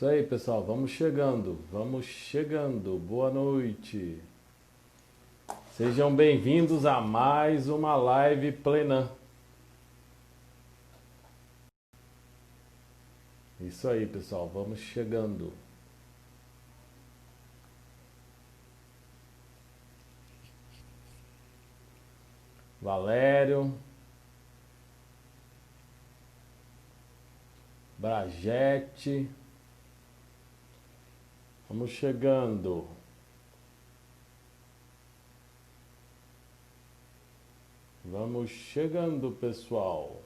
Isso aí, pessoal, vamos chegando, vamos chegando. Boa noite. Sejam bem-vindos a mais uma live Plenan. Isso aí, pessoal, vamos chegando. Valério, Bragete, vamos chegando. Vamos chegando, pessoal.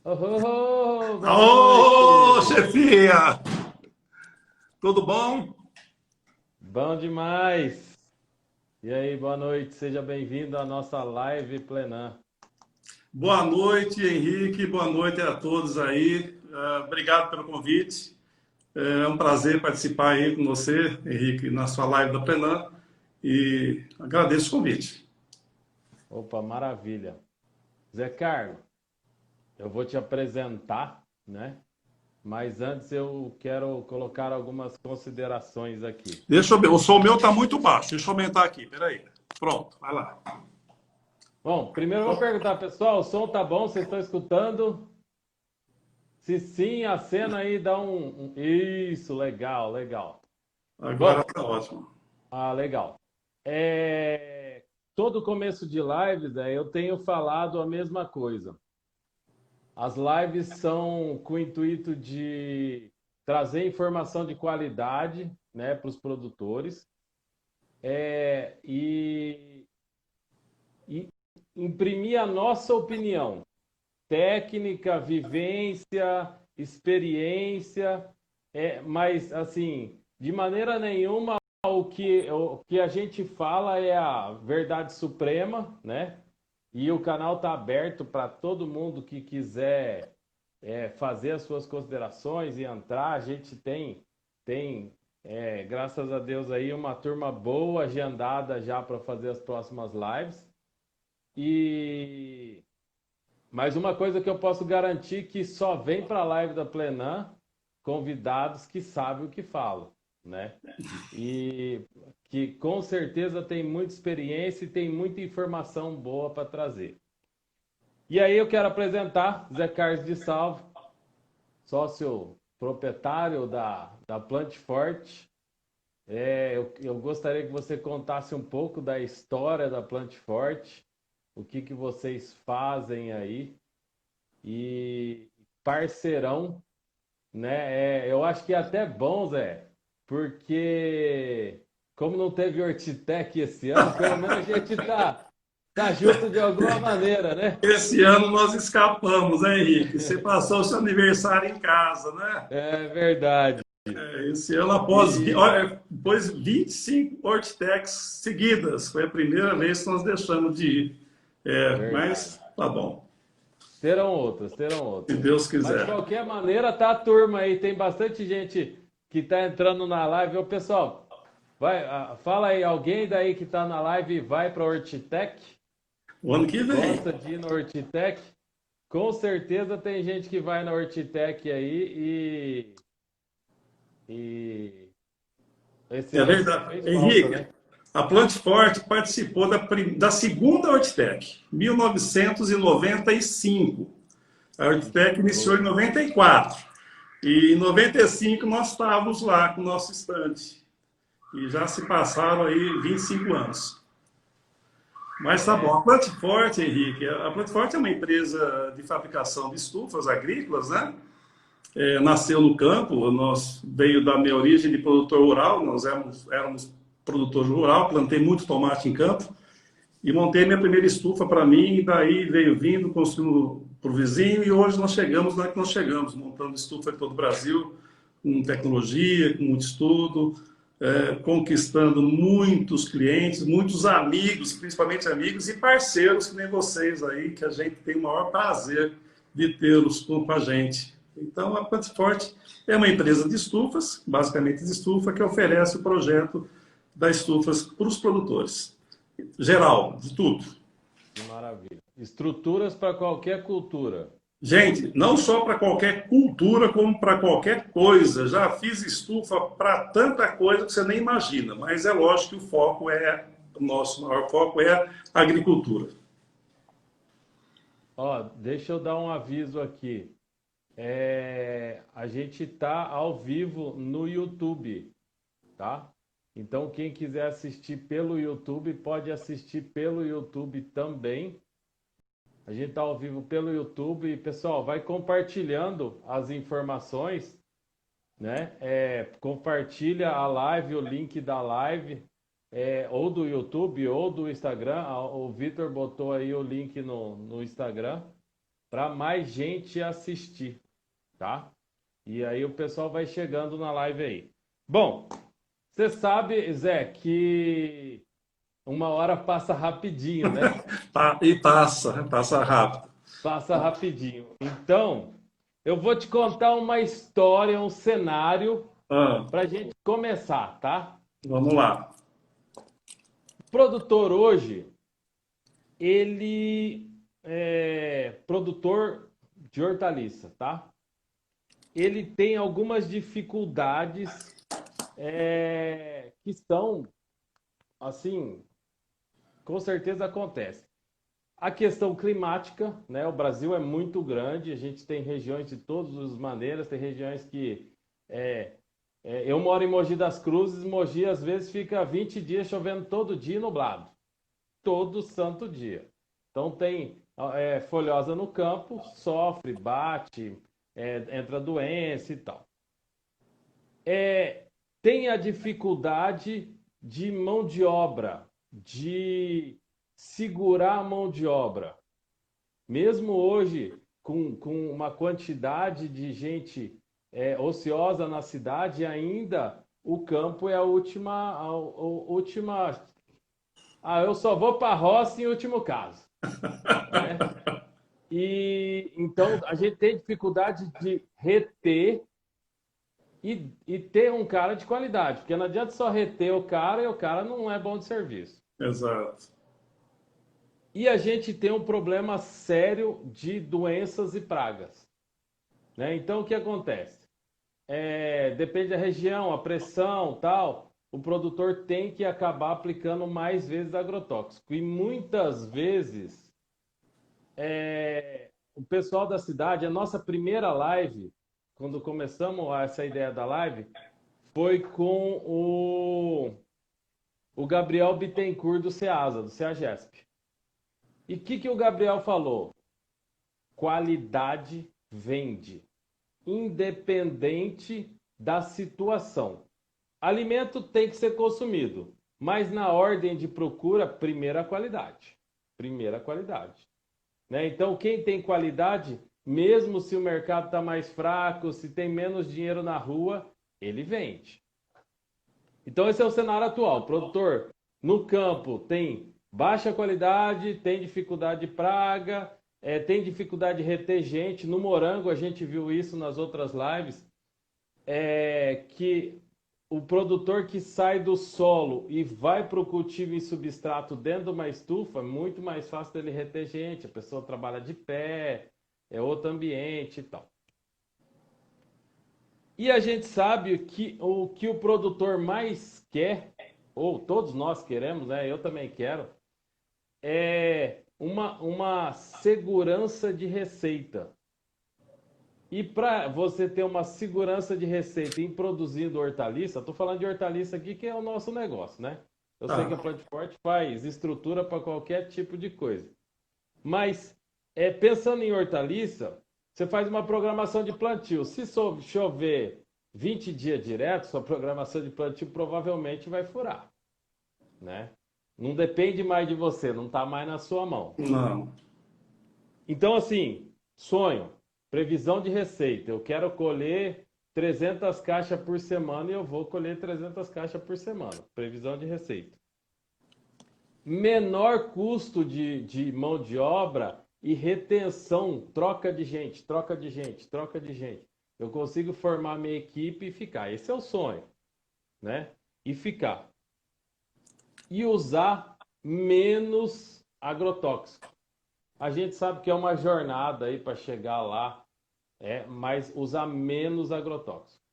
Oh, oh, oh, boa Ô, noite. chefia! Tudo bom? Bom demais. E aí, boa noite. Seja bem-vindo à nossa live Plenan. Boa noite, Henrique. Boa noite a todos aí. Obrigado pelo convite. É um prazer participar aí com você, Henrique, na sua live da Plenan. E agradeço o convite. Opa, maravilha. Zé Carlos, eu vou te apresentar, né? Mas antes eu quero colocar algumas considerações aqui. Deixa eu ver, o som meu está muito baixo. Deixa eu aumentar aqui, peraí. Pronto, vai lá. Bom, primeiro eu vou perguntar, pessoal, o som tá bom? Vocês estão escutando? Se sim, acena aí, dá Isso, legal, legal. Agora Bom, está ótimo. legal. Todo começo de lives, eu tenho falado a mesma coisa. As lives são com o intuito de trazer informação de qualidade, né, para os produtores e imprimir a nossa opinião, técnica, vivência, experiência, mas assim, de maneira nenhuma o que a gente fala é a verdade suprema, né? E o canal está aberto para todo mundo que quiser fazer as suas considerações e entrar. A gente tem, graças a Deus, aí uma turma boa agendada já para fazer as próximas lives. E mas uma coisa que eu posso garantir que só vem para a live da Plenan convidados que sabem o que falam, né? E que com certeza tem muita experiência e tem muita informação boa para trazer. E aí eu quero apresentar Zé Carlos de Salvo, sócio proprietário da Plant Forte. Eu gostaria que você contasse um pouco da história da Plant Forte, o que vocês fazem aí e parceirão, né? Eu acho que é até bom, Zé, porque como não teve Hortitec esse ano, pelo menos a gente tá junto de alguma maneira, né? Esse ano nós escapamos, né, Henrique? Você passou o seu aniversário em casa, né? É verdade. Esse ano, E olha, depois 25 Hortitechs seguidas, foi a primeira vez que nós deixamos de ir. Mas verdade. tá bom, Terão outras, terão se outras. Deus Mas de quiser. qualquer maneira, tá a turma aí, tem bastante gente que tá entrando na live. Ô, pessoal, fala aí, alguém daí que tá na live vai para Hortitec? O ano que vem. Gosta de ir na Hortitec? Com certeza tem gente que vai na Hortitec aí e esse É ano verdade. fez falta, Henrique, né? a Plant Forte participou da segunda Hortitec, 1995. A Hortitec iniciou em Show. 94. E em 95 nós estávamos lá com o nosso estande. E já se passaram aí 25 anos. Mas tá bom. A Plant Forte, Henrique, a Plant Forte é uma empresa de fabricação de estufas agrícolas, né? Nasceu no campo, nós veio da minha origem de produtor rural, nós éramos produtor rural, plantei muito tomate em campo e montei minha primeira estufa para mim, e daí veio vindo, construindo para o vizinho, e hoje nós chegamos lá que nós chegamos, montando estufa em todo o Brasil, com tecnologia, com muito estudo, conquistando muitos clientes, muitos amigos, principalmente amigos e parceiros que nem vocês aí, que a gente tem o maior prazer de tê-los com a gente. Então, a Quantiforte é uma empresa de estufas, basicamente de estufa, que oferece o projeto das estufas para os produtores. Geral, de tudo. Que maravilha. Estruturas para qualquer cultura. Gente, não só para qualquer cultura, como para qualquer coisa. Já fiz estufa para tanta coisa que você nem imagina, mas é lógico que o nosso maior foco é a agricultura. Ó, deixa eu dar um aviso aqui. A gente está ao vivo no YouTube, tá? Então, quem quiser assistir pelo YouTube, pode assistir pelo YouTube também. A gente está ao vivo pelo YouTube. E, pessoal, vai compartilhando as informações, né? Compartilha a live, o link da live, ou do YouTube ou do Instagram. O Vitor botou aí o link no Instagram para mais gente assistir, tá? E aí o pessoal vai chegando na live aí. Bom, você sabe, Zé, que uma hora passa rapidinho, né? E passa rápido. Passa rapidinho. Então, eu vou te contar uma história, um cenário para a gente começar, tá? Vamos lá. O produtor hoje, ele é produtor de hortaliça, tá? Ele tem algumas dificuldades que são, assim, com certeza acontece. A questão climática, né? O Brasil é muito grande, a gente tem regiões de todas as maneiras, tem regiões que... eu moro em Mogi das Cruzes, Mogi às vezes fica 20 dias chovendo todo dia e nublado. Todo santo dia. Então tem folhosa no campo, sofre, bate, entra doença e tal. Tem a dificuldade de mão de obra, de segurar a mão de obra. Mesmo hoje, com uma quantidade de gente ociosa na cidade, ainda o campo é a última... eu só vou para a roça em último caso. Né? E então a gente tem dificuldade de reter e ter um cara de qualidade, porque não adianta só reter o cara e o cara não é bom de serviço. Exato. E a gente tem um problema sério de doenças e pragas. Né? Então o que acontece? Depende da região, a pressão, tal, o produtor tem que acabar aplicando mais vezes agrotóxico. E muitas vezes o pessoal da cidade, a nossa primeira live, quando começamos essa ideia da live, foi com o Gabriel Bittencourt do CEASA, do CEAGESP. E o que o Gabriel falou? Qualidade vende, independente da situação. Alimento tem que ser consumido, mas na ordem de procura, primeira qualidade. Primeira qualidade. Né? Então, quem tem qualidade, mesmo se o mercado está mais fraco, se tem menos dinheiro na rua, ele vende. Então, esse é o cenário atual. O produtor no campo tem baixa qualidade, tem dificuldade de praga, tem dificuldade de reter gente. No morango, a gente viu isso nas outras lives, que o produtor que sai do solo e vai para o cultivo em substrato dentro de uma estufa, é muito mais fácil dele reter gente. A pessoa trabalha de pé, é outro ambiente e tal. E a gente sabe que o produtor mais quer, ou todos nós queremos, né? Eu também quero, é uma segurança de receita. E para você ter uma segurança de receita em produzindo hortaliça, estou falando de hortaliça aqui, que é o nosso negócio, né? Eu sei que a Plantforte faz estrutura para qualquer tipo de coisa. Mas, pensando em hortaliça, você faz uma programação de plantio. Se chover 20 dias direto, sua programação de plantio provavelmente vai furar, né? Não depende mais de você, não está mais na sua mão. Não. Então, assim, sonho, previsão de receita. Eu quero colher 300 caixas por semana e eu vou colher 300 caixas por semana. Previsão de receita. Menor custo de mão de obra e retenção, troca de gente, troca de gente, troca de gente. Eu consigo formar minha equipe e ficar. Esse é o sonho, né? E ficar. E usar menos agrotóxico. A gente sabe que é uma jornada aí para chegar lá, mas usar menos agrotóxico,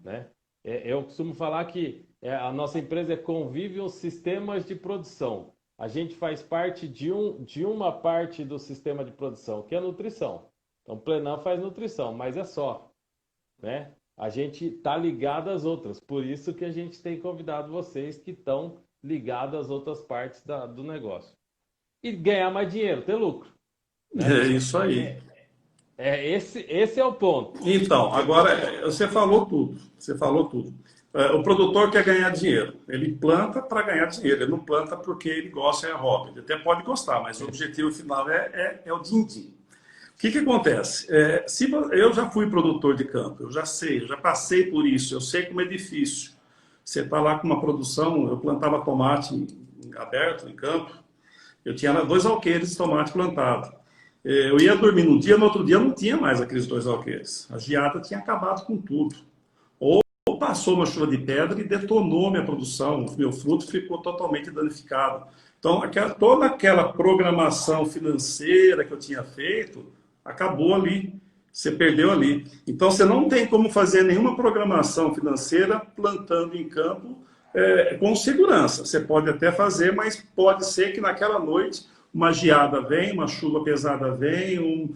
né? Eu costumo falar que a nossa empresa é Convívio Sistemas de Produção. A gente faz parte de uma parte do sistema de produção, que é a nutrição. Então, o Plenan faz nutrição, mas é só, né? A gente está ligado às outras. Por isso que a gente tem convidado vocês que estão ligados às outras partes do negócio. E ganhar mais dinheiro, ter lucro, né? É isso aí. Esse é o ponto. Então, agora você falou tudo. Você falou tudo. O produtor quer ganhar dinheiro. Ele planta para ganhar dinheiro. Ele não planta porque ele gosta, é hobby. Ele até pode gostar, mas o objetivo final é o din-din. O que acontece? Eu já fui produtor de campo, eu já sei, eu já passei por isso, eu sei como é difícil. Você está lá com uma produção, eu plantava tomate aberto em campo, eu tinha 2 alqueires de tomate plantado. Eu ia dormir num dia, no outro dia não tinha mais aqueles 2 alqueires. A geada tinha acabado com tudo. Ou passou uma chuva de pedra e detonou minha produção, o meu fruto ficou totalmente danificado. Então, toda aquela programação financeira que eu tinha feito, acabou ali. Você perdeu ali. Então, você não tem como fazer nenhuma programação financeira plantando em campo com segurança. Você pode até fazer, mas pode ser que naquela noite uma geada vem, uma chuva pesada vem,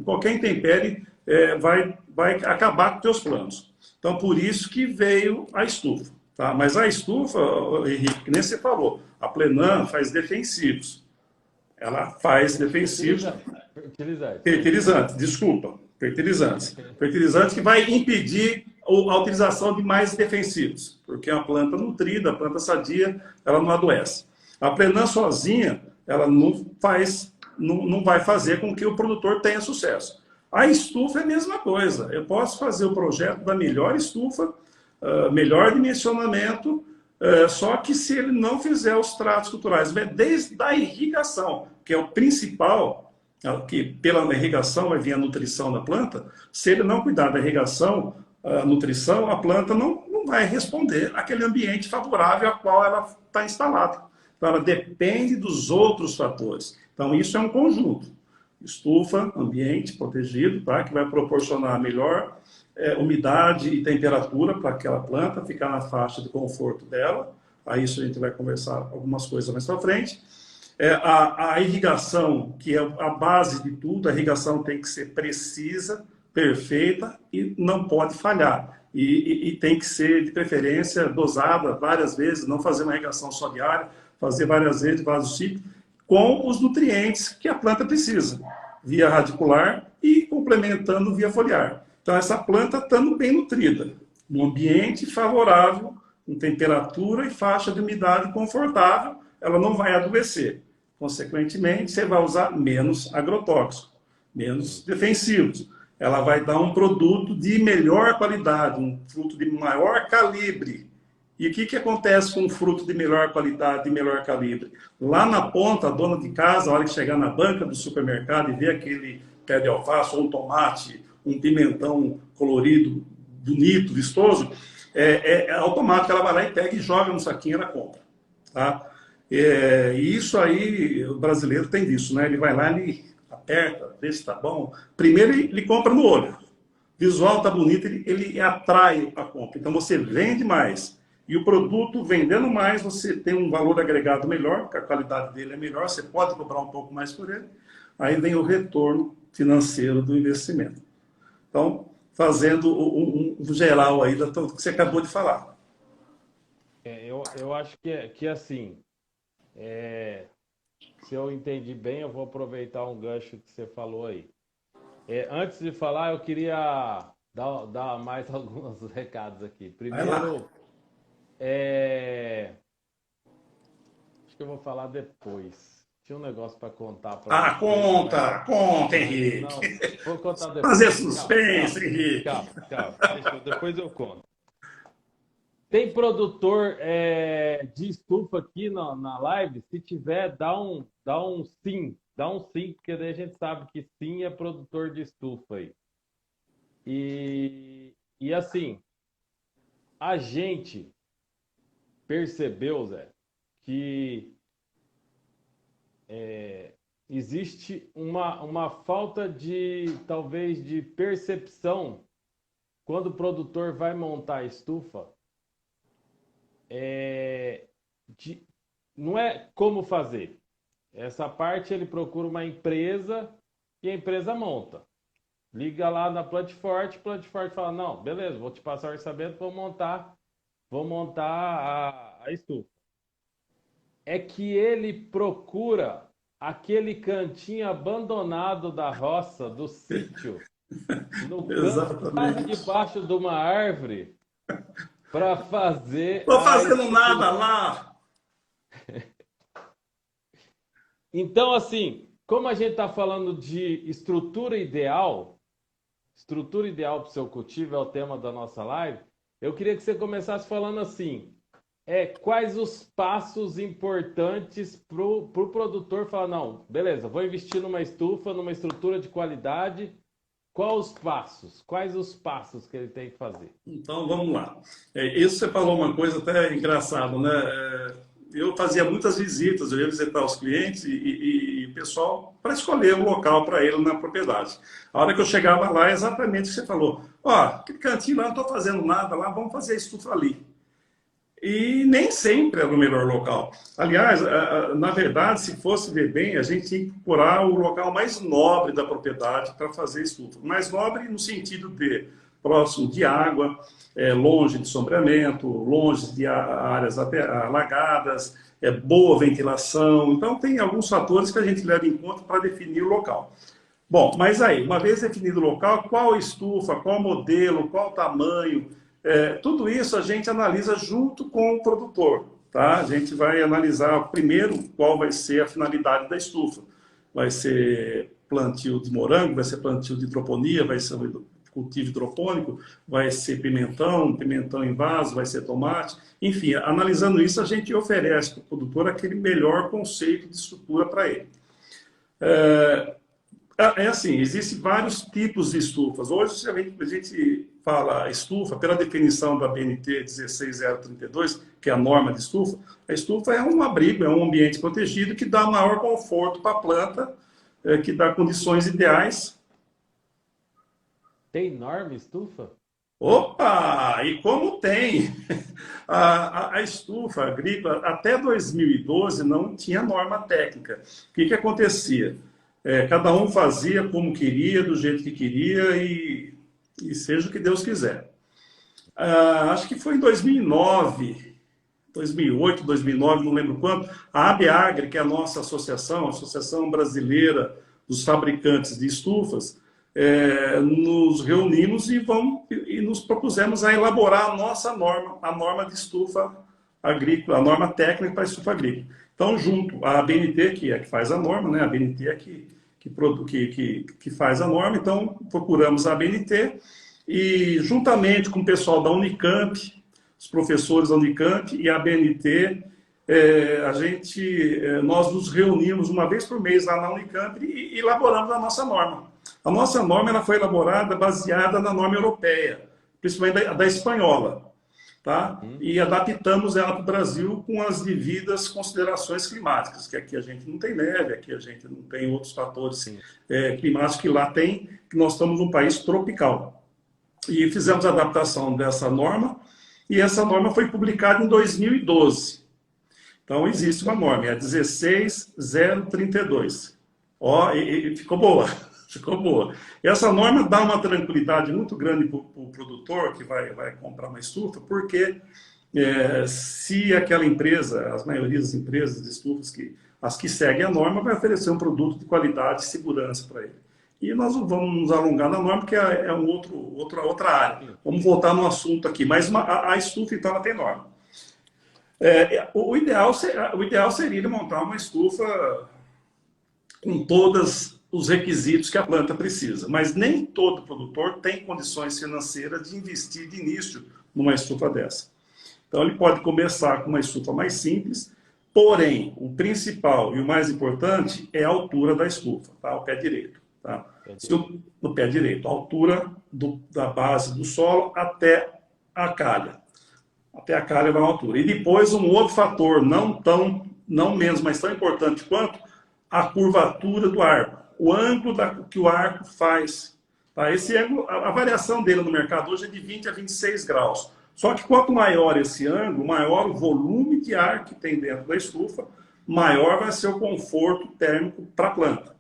qualquer intempérie vai acabar com os teus planos. Então, por isso que veio a estufa. Tá? Mas a estufa, Henrique, que nem você falou, a Plenan faz defensivos. Ela faz defensivos. Fertilizantes, desculpa. Fertilizantes. Fertilizantes que vai impedir a utilização de mais defensivos. Porque a planta nutrida, a planta sadia, ela não adoece. A Plenan sozinha, ela não vai fazer com que o produtor tenha sucesso. A estufa é a mesma coisa. Eu posso fazer o projeto da melhor estufa, melhor dimensionamento, só que se ele não fizer os tratos culturais, desde a irrigação, que é o principal, que pela irrigação vai vir a nutrição da planta, se ele não cuidar da irrigação, a nutrição, a planta não vai responder àquele ambiente favorável a qual ela está instalada. Então, ela depende dos outros fatores. Então, isso é um conjunto. Estufa, ambiente protegido, tá? Que vai proporcionar melhor umidade e temperatura para aquela planta ficar na faixa de conforto dela. Aí isso a gente vai conversar algumas coisas mais para frente. A irrigação, que é a base de tudo, a irrigação tem que ser precisa, perfeita e não pode falhar. E tem que ser, de preferência, dosada várias vezes, não fazer uma irrigação só diária, fazer várias vezes vaso-ciclo, com os nutrientes que a planta precisa, via radicular e complementando via foliar. Então, essa planta estando bem nutrida, num ambiente favorável, com temperatura e faixa de umidade confortável, ela não vai adoecer. Consequentemente, você vai usar menos agrotóxico, menos defensivos. Ela vai dar um produto de melhor qualidade, um fruto de maior calibre. E o que acontece com um fruto de melhor qualidade, de melhor calibre? Lá na ponta, a dona de casa, a hora que chegar na banca do supermercado e ver aquele pé de alface, ou um tomate, um pimentão colorido, bonito, vistoso, é automático, ela vai lá e pega e joga no saquinho e ela compra. Tá? E isso aí, o brasileiro tem disso, né? Ele vai lá, ele aperta, vê se tá bom. Primeiro ele compra no olho. Visual tá bonito, ele atrai a compra. Então você vende mais. E o produto, vendendo mais, você tem um valor agregado melhor, porque a qualidade dele é melhor, você pode cobrar um pouco mais por ele. Aí vem o retorno financeiro do investimento. Então, fazendo um geral aí do que você acabou de falar. Eu acho que assim, se eu entendi bem, eu vou aproveitar um gancho que você falou aí. Antes de falar, eu queria dar mais alguns recados aqui. Primeiro, acho que eu vou falar depois. tinha um negócio para contar para você. Conta, Mas Henrique. não, vou contar depois. Fazer suspense, Henrique. Calma. Depois eu conto. Tem produtor de estufa aqui na live? Se tiver, dá um sim. Dá um sim, porque daí a gente sabe que sim é produtor de estufa aí. E assim, a gente percebeu, Zé, que existe uma falta de, talvez, de percepção quando o produtor vai montar a estufa, não é como fazer. Essa parte ele procura uma empresa e a empresa monta. Liga lá na Plant Forte fala, não, beleza, vou te passar o orçamento, vou montar a estufa. É que ele procura aquele cantinho abandonado da roça, do sítio, no canto lá debaixo de uma árvore, para fazer. Estou fazendo nada lá. Então, assim, como a gente está falando de estrutura ideal para o seu cultivo é o tema da nossa live, eu queria que você começasse falando assim, quais os passos importantes para o produtor falar, não, beleza, vou investir numa estufa, numa estrutura de qualidade, quais os passos que ele tem que fazer? Então, vamos lá. Isso você falou uma coisa até engraçada, né? Eu fazia muitas visitas, eu ia visitar os clientes e o pessoal para escolher um local para ele na propriedade. A hora que eu chegava lá, é exatamente o que você falou. Aquele cantinho lá, não estou fazendo nada lá, vamos fazer a estufa ali. E nem sempre era o melhor local. Aliás, na verdade, se fosse ver bem, a gente tinha que procurar o local mais nobre da propriedade para fazer estufa. Mais nobre no sentido de próximo de água, longe de sombreamento, longe de áreas alagadas, boa ventilação. Então, tem alguns fatores que a gente leva em conta para definir o local. Bom, mas aí, uma vez definido o local, qual estufa, qual modelo, qual tamanho, tudo isso a gente analisa junto com o produtor. Tá? A gente vai analisar primeiro qual vai ser a finalidade da estufa. Vai ser plantio de morango, vai ser plantio de hidroponia, vai ser cultivo hidropônico, vai ser pimentão em vaso, vai ser tomate. Enfim, analisando isso, a gente oferece para o produtor aquele melhor conceito de estrutura para ele. Assim, existem vários tipos de estufas. Hoje a gente fala estufa, pela definição da BNT 16032, que é a norma de estufa, a estufa é um abrigo, é um ambiente protegido que dá maior conforto para a planta, que dá condições ideais. Tem norma estufa? Opa! E como tem? A estufa agrícola, até 2012, não tinha norma técnica. O que acontecia? Cada um fazia como queria, do jeito que queria e seja o que Deus quiser. Acho que foi em 2009, 2008, 2009, não lembro quando, a ABAGRE, que é a nossa associação, a Associação Brasileira dos Fabricantes de Estufas, nos reunimos e nos propusemos a elaborar a nossa norma, a norma de estufa agrícola, a norma técnica para a estufa agrícola. Então, junto à ABNT, que é que faz a norma, né? A ABNT é que faz a norma, então procuramos a ABNT e, juntamente com o pessoal da Unicamp, os professores da Unicamp e a ABNT, nós nos reunimos uma vez por mês lá na Unicamp e elaboramos a nossa norma. A nossa norma ela foi elaborada baseada na norma europeia, principalmente da espanhola. Tá? E adaptamos ela para o Brasil com as devidas considerações climáticas, que aqui a gente não tem neve, aqui a gente não tem outros fatores climáticos que lá tem, que nós estamos num país tropical. E fizemos a adaptação dessa norma, e essa norma foi publicada em 2012. Então, existe uma norma, é a 16032. E ficou boa. Ficou boa. Essa norma dá uma tranquilidade muito grande para o produtor que vai comprar uma estufa, porque se aquela empresa, as maiorias das empresas de estufas, as que seguem a norma, vai oferecer um produto de qualidade e segurança para ele. E nós não vamos nos alongar na norma, porque é outra área. Vamos voltar no assunto aqui. Mas a estufa, então, ela tem norma. O ideal seria montar uma estufa com todos os requisitos que a planta precisa. Mas nem todo produtor tem condições financeiras de investir de início numa estufa dessa. Então ele pode começar com uma estufa mais simples, porém o principal e o mais importante é a altura da estufa, tá? O pé direito. Tá? No pé direito, a altura da base do solo até a calha. Até a calha vai uma altura. E depois um outro fator, não menos, mas tão importante quanto a curvatura do arco. O ângulo que o arco faz. Tá? Esse ângulo, a variação dele no mercado hoje é de 20 a 26 graus. Só que quanto maior esse ângulo, maior o volume de ar que tem dentro da estufa, maior vai ser o conforto térmico para a planta.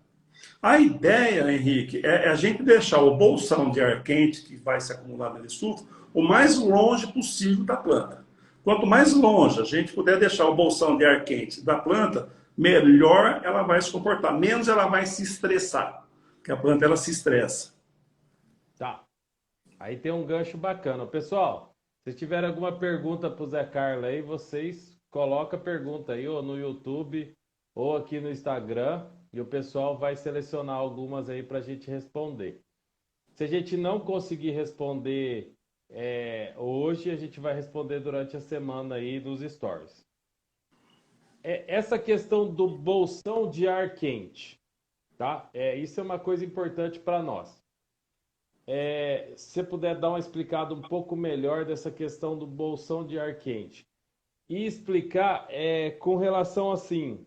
A ideia, Henrique, é a gente deixar o bolsão de ar quente que vai se acumular na estufa o mais longe possível da planta. Quanto mais longe a gente puder deixar o bolsão de ar quente da planta, melhor ela vai se comportar, menos ela vai se estressar, porque a planta ela se estressa. Tá. Aí tem um gancho bacana. Pessoal, se tiver alguma pergunta para o Zé Carlos aí, vocês colocam a pergunta aí, ou no YouTube, ou aqui no Instagram, e o pessoal vai selecionar algumas aí para a gente responder. Se a gente não conseguir responder hoje, a gente vai responder durante a semana aí nos stories. Essa questão do bolsão de ar quente, tá? Isso é uma coisa importante para nós. Se você puder dar uma explicada um pouco melhor dessa questão do bolsão de ar quente e explicar com relação assim,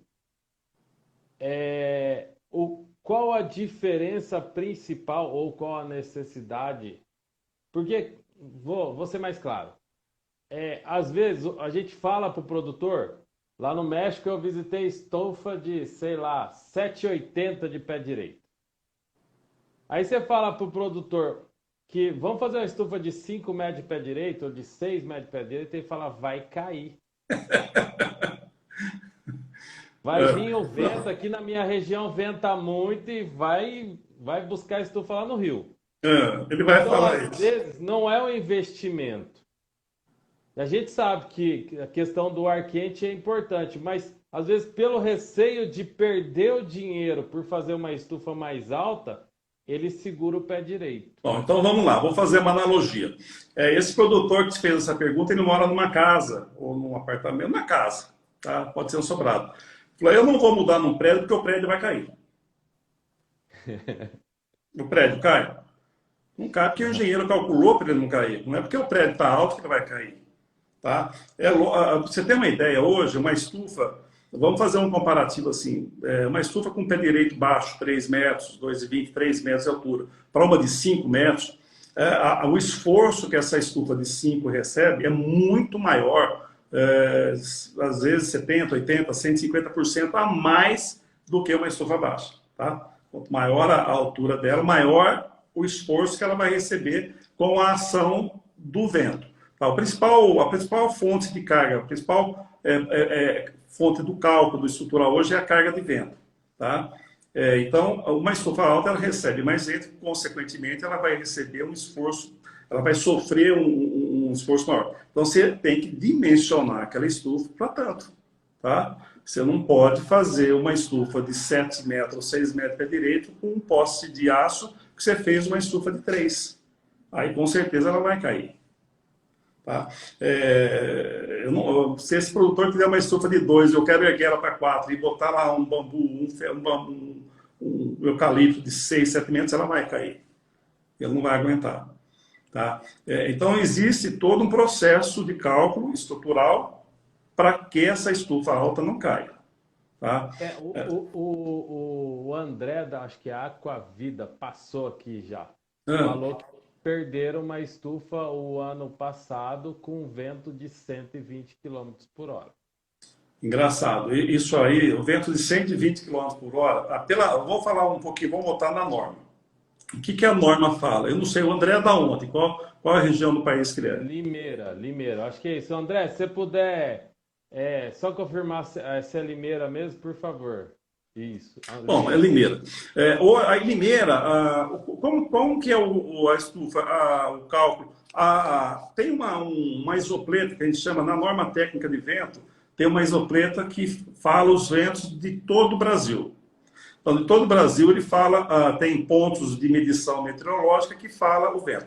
qual a diferença principal ou qual a necessidade? Porque, vou ser mais claro, às vezes a gente fala para o produtor, lá no México eu visitei estufa de, sei lá, 7,80 de pé direito. Aí você fala para o produtor que vamos fazer uma estufa de 5 metros de pé direito ou de 6 metros de pé direito e ele fala, vai cair. Vai vir o vento, aqui na minha região venta muito e vai buscar estufa lá no Rio. Ele vai então, falar às isso. vezes, não é um investimento. A gente sabe que a questão do ar quente é importante, mas às vezes pelo receio de perder o dinheiro por fazer uma estufa mais alta, ele segura o pé direito. Bom, então vamos lá, vou fazer uma analogia. Esse produtor que te fez essa pergunta, ele mora numa casa ou num apartamento, numa casa, tá? Pode ser um sobrado. Falou, eu não vou mudar num prédio porque o prédio vai cair. O prédio cai? Não cai porque o engenheiro calculou para ele não cair. Não é porque o prédio está alto que ele vai cair. Tá? Você tem uma ideia hoje, uma estufa, vamos fazer um comparativo assim, uma estufa com pé direito baixo, 3 metros, 2,20, 3 metros de altura, para uma de 5 metros, o esforço que essa estufa de 5 recebe é muito maior, às vezes 70%, 80%, 150% a mais do que uma estufa baixa. Tá? Quanto maior a altura dela, maior o esforço que ela vai receber com a ação do vento. Tá? A principal fonte de carga, a principal fonte do cálculo do estrutural hoje é a carga de vento. Tá? Então, uma estufa alta ela recebe mais vento, consequentemente, ela vai receber um esforço, ela vai sofrer um esforço maior. Então, você tem que dimensionar aquela estufa para tanto. Tá? Você não pode fazer uma estufa de 7 metros ou 6 metros para direito com um poste de aço que você fez uma estufa de 3. Aí, com certeza, ela vai cair. Tá? Se esse produtor quiser uma estufa de 2, eu quero erguer ela para 4 e botar lá um bambu, um eucalipto de 6, 7 metros, ela vai cair. Ele não vai aguentar. Tá? Então, existe todo um processo de cálculo estrutural para que essa estufa alta não caia. Tá? O André, acho que a Aquavida, passou aqui já. Falou que perderam uma estufa o ano passado com um vento de 120 km por hora. Engraçado. Isso aí, o vento de 120 km por hora, vou falar um pouquinho, vamos botar na norma. O que a norma fala? Eu não sei, o André é da onde? Qual a região do país que ele é? Limeira. Acho que é isso. André, se você puder só confirmar se é Limeira mesmo, por favor. Isso. Bom, é Limeira. A Limeira, como que é a estufa, o cálculo? Tem uma isopleta que a gente chama, na norma técnica de vento, tem uma isopleta que fala os ventos de todo o Brasil. Então, em todo o Brasil, ele fala, tem pontos de medição meteorológica que fala o vento.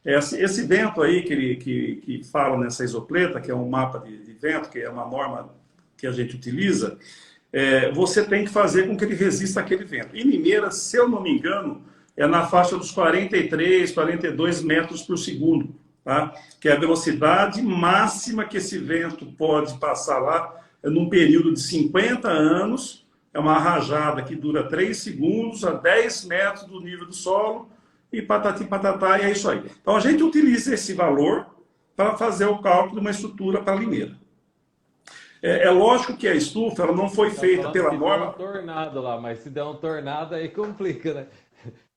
Esse vento aí que fala nessa isopleta, que é um mapa de vento, que é uma norma que a gente utiliza, você tem que fazer com que ele resista àquele vento. Em Limeira, se eu não me engano, é na faixa dos 43, 42 metros por segundo, tá? Que é a velocidade máxima que esse vento pode passar lá, num período de 50 anos, é uma rajada que dura 3 segundos a 10 metros do nível do solo, e patati patatá, e é isso aí. Então a gente utiliza esse valor para fazer o cálculo de uma estrutura para Limeira. É lógico que a estufa ela não foi feita pela norma. Se der um tornado lá, mas se der um tornado aí complica, né?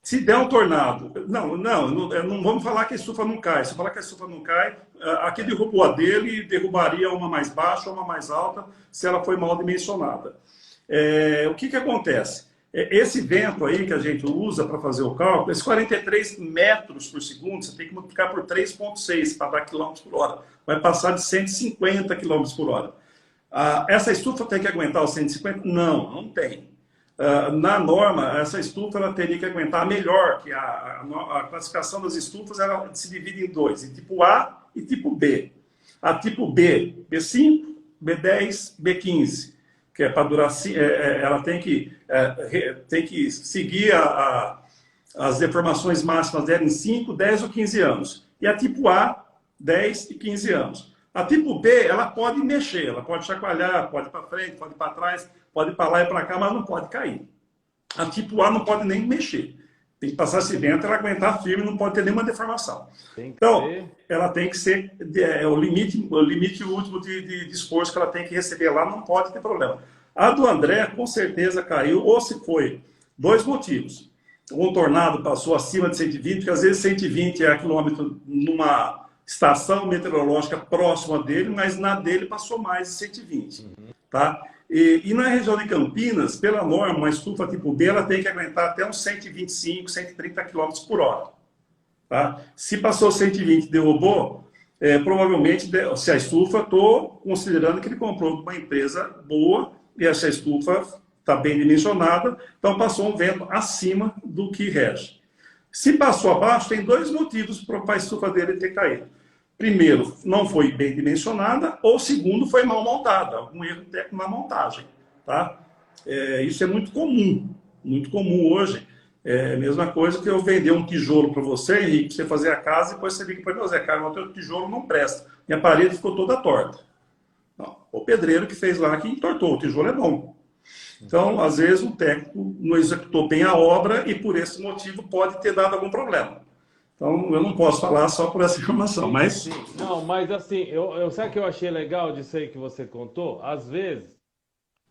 Se der um tornado, não vamos falar que a estufa não cai. Se falar que a estufa não cai, aqui derrubou a dele, derrubaria uma mais baixa ou uma mais alta, se ela foi mal dimensionada. O que acontece? Esse vento aí que a gente usa para fazer o cálculo, esses 43 metros por segundo, você tem que multiplicar por 3,6 para dar quilômetros por hora. Vai passar de 150 quilômetros por hora. Essa estufa tem que aguentar os 150? Não, não tem. Na norma, essa estufa ela teria que aguentar melhor, que a classificação das estufas ela se divide em dois, em tipo A e tipo B. A tipo B, B5, B10, B15, que é para durar, ela tem que seguir as deformações máximas dela em 5, 10 ou 15 anos. E a tipo A, 10 e 15 anos. A tipo B, ela pode mexer, ela pode chacoalhar, pode ir para frente, pode ir para trás, pode ir para lá e para cá, mas não pode cair. A tipo A não pode nem mexer. Tem que passar esse vento, ela aguentar firme, não pode ter nenhuma deformação. Então, ela tem que ser o limite último de esforço que ela tem que receber lá, não pode ter problema. A do André, com certeza, caiu, ou se foi, dois motivos. Um tornado passou acima de 120, porque às vezes 120 é a quilômetro numa estação meteorológica próxima dele, mas na dele passou mais de 120. Tá? E na região de Campinas, pela norma, uma estufa tipo B, ela tem que aguentar até uns 125, 130 km por hora. Tá? Se passou 120 e derrubou, provavelmente, se a estufa, estou considerando que ele comprou de uma empresa boa, e essa estufa está bem dimensionada, então passou um vento acima do que rege. Se passou abaixo, tem dois motivos para a estufa dele ter caído. Primeiro, não foi bem dimensionada, ou segundo, foi mal montada, algum erro técnico na montagem. Tá? Isso é muito comum hoje. É a mesma coisa que eu vender um tijolo para você, Henrique, para você fazer a casa, e depois você liga para mim, Zé Carlos, o teu tijolo não presta, minha parede ficou toda torta. Não, o pedreiro que fez lá que entortou, o tijolo é bom. Então, às vezes, o técnico não executou bem a obra e, por esse motivo, pode ter dado algum problema. Então, eu não posso falar só por essa informação, mas... Sim. Não, mas assim, sabe o que eu achei legal disso aí que você contou? Às vezes,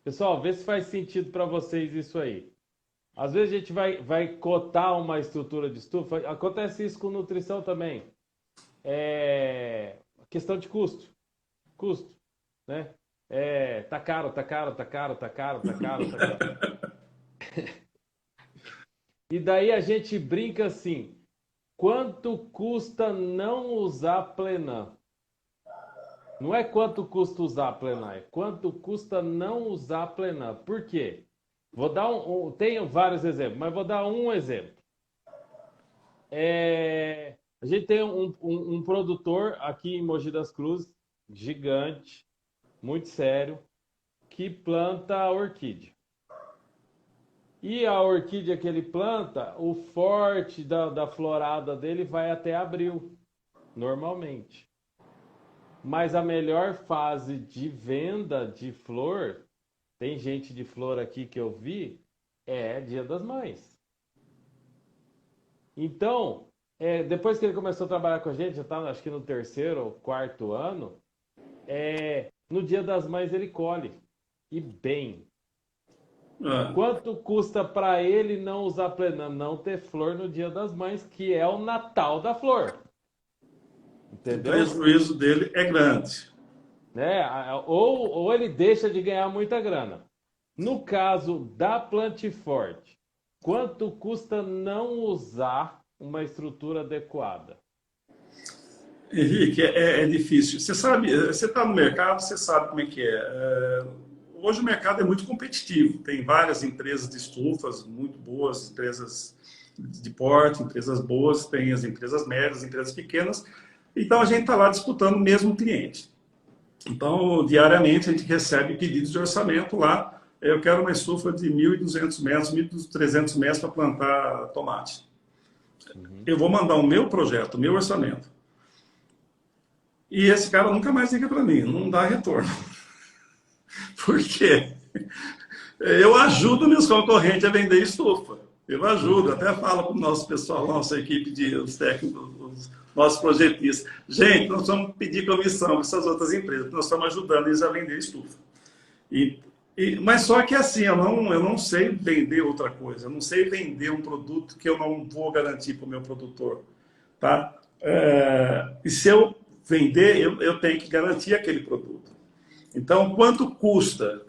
pessoal, vê se faz sentido para vocês isso aí. Às vezes a gente vai cotar uma estrutura de estufa, acontece isso com nutrição também. Questão de custo, né? Tá caro. E daí a gente brinca assim, quanto custa não usar Plenan? Não é quanto custa usar Plenan, é quanto custa não usar Plenan. Por quê? Vou dar tenho vários exemplos, mas vou dar um exemplo. A gente tem um produtor aqui em Mogi das Cruzes, gigante, muito sério, que planta orquídea. E a orquídea que ele planta, o forte da florada dele vai até abril, normalmente. Mas a melhor fase de venda de flor, tem gente de flor aqui que eu vi, é Dia das Mães. Então, depois que ele começou a trabalhar com a gente, já está acho que no 3º ou 4º ano, no Dia das Mães ele colhe. E bem. Quanto custa para ele não usar Plenan, não ter flor no Dia das Mães, que é o Natal da flor? Entendeu? O prejuízo dele é grande. Ou ele deixa de ganhar muita grana. No caso da Plantiforte, quanto custa não usar uma estrutura adequada? Henrique, é difícil. Você sabe, você está no mercado, você sabe como é que é. hoje o mercado é muito competitivo. Tem várias empresas de estufas muito boas, empresas de porte, empresas boas, tem as empresas médias, empresas pequenas. Então, a gente está lá disputando o mesmo cliente. Então, diariamente, a gente recebe pedidos de orçamento lá. Eu quero uma estufa de 1.200 metros, 1.300 metros para plantar tomate. Eu vou mandar o meu projeto, o meu orçamento. E esse cara nunca mais liga para mim, não dá retorno. Por quê? Eu ajudo meus concorrentes a vender estufa. Eu ajudo, até falo para o nosso pessoal, nossa equipe os técnicos, os nossos projetistas. Gente, nós vamos pedir comissão para essas outras empresas, porque nós estamos ajudando eles a vender estufa. Mas só que assim, eu não sei vender outra coisa, eu não sei vender um produto que eu não vou garantir para o meu produtor. Tá? E se eu vender, eu tenho que garantir aquele produto. Então, quanto custa?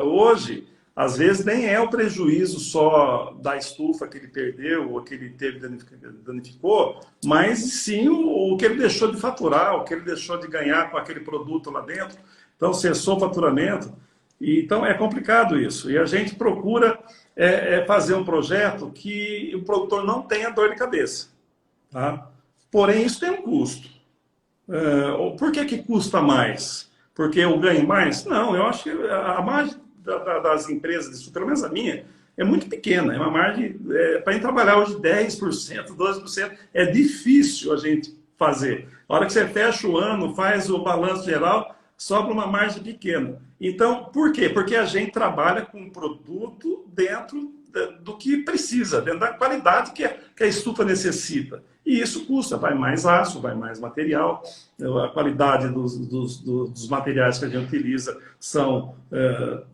Hoje, às vezes, nem é o prejuízo só da estufa que ele perdeu ou que ele danificou, mas sim o que ele deixou de faturar, o que ele deixou de ganhar com aquele produto lá dentro. Então, cessou o faturamento. Então, é complicado isso. E a gente procura fazer um projeto que o produtor não tenha dor de cabeça. Tá? Porém, isso tem um custo. Por que custa mais? Porque eu ganho mais? Não, eu acho que a margem das empresas, pelo menos a minha, é muito pequena. É uma margem, para gente trabalhar hoje 10%, 12%, é difícil a gente fazer. A hora que você fecha o ano, faz o balanço geral, sobra uma margem pequena. Então, por quê? Porque a gente trabalha com um produto dentro do que precisa, dentro da qualidade que a estufa necessita. E isso custa, vai mais aço, vai mais material, a qualidade dos materiais que a gente utiliza são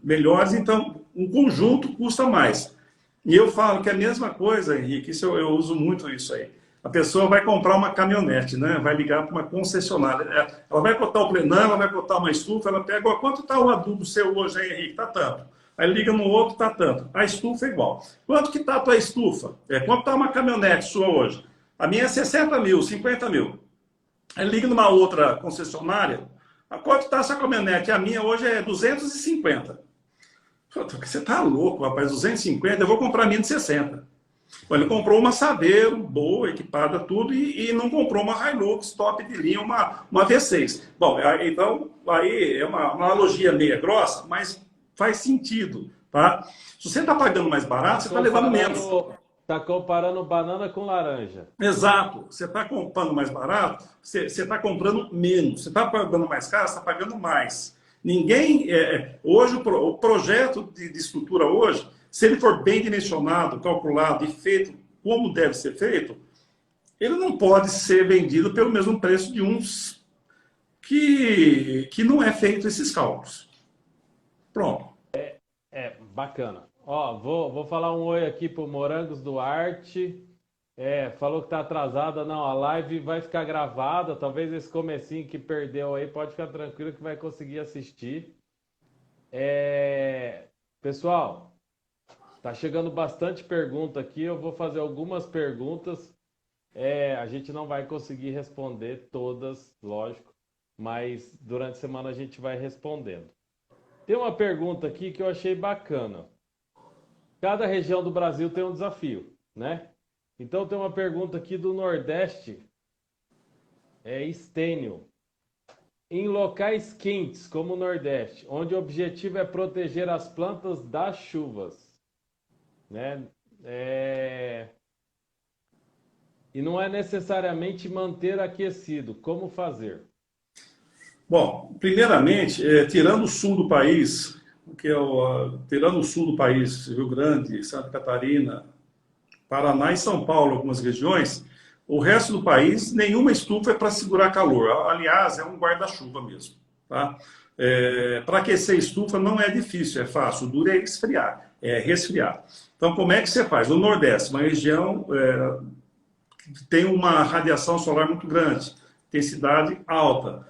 melhores, então um conjunto custa mais. E eu falo que é a mesma coisa, Henrique, eu uso muito isso aí. A pessoa vai comprar uma caminhonete, né? Vai ligar para uma concessionária. Ela vai botar o Plenan, ela vai botar uma estufa, ela pega, quanto está o adubo seu hoje, hein, Henrique? Está tanto. Aí liga no outro, está tanto. A estufa é igual. Quanto que está a tua estufa? Quanto está uma caminhonete sua hoje? A minha é 60 mil, 50 mil. Aí liga numa outra concessionária. A quanto está essa caminhonete? A minha hoje é 250. Você está louco, rapaz, 250? Eu vou comprar a minha de 60. Ele comprou uma Saveiro, boa, equipada, tudo, e não comprou uma Hilux top de linha, uma V6. Bom, então, aí é uma analogia meia grossa, mas faz sentido, tá? Se você está pagando mais barato, você está levando menos. Está comparando banana com laranja. Exato. Você está comprando mais barato, você está comprando menos. Você está pagando mais caro, você está pagando mais. Ninguém... hoje, o projeto de estrutura hoje, se ele for bem dimensionado, calculado e feito como deve ser feito, ele não pode ser vendido pelo mesmo preço de uns que não é feito esses cálculos. Pronto. Bacana. Ó, vou falar um oi aqui pro Morangos Duarte. Falou que tá atrasada. Não, a live vai ficar gravada. Talvez esse comecinho que perdeu aí, pode ficar tranquilo que vai conseguir assistir. Pessoal... Tá chegando bastante pergunta aqui, eu vou fazer algumas perguntas. A gente não vai conseguir responder todas, lógico, mas durante a semana a gente vai respondendo. Tem uma pergunta aqui que eu achei bacana. Cada região do Brasil tem um desafio, né? Então tem uma pergunta aqui do Nordeste, Estênio. Em locais quentes, como o Nordeste, onde o objetivo é proteger as plantas das chuvas, né? E não é necessariamente manter aquecido. Como fazer? Bom, primeiramente, tirando o sul do país, tirando o sul do país, Rio Grande, Santa Catarina, Paraná e São Paulo, algumas regiões, o resto do país, nenhuma estufa é para segurar calor. Aliás, é um guarda-chuva mesmo. Tá? Para aquecer estufa não é difícil, é fácil. O duro é esfriar, é resfriar. Então, como é que você faz? O Nordeste, uma região que tem uma radiação solar muito grande, intensidade alta,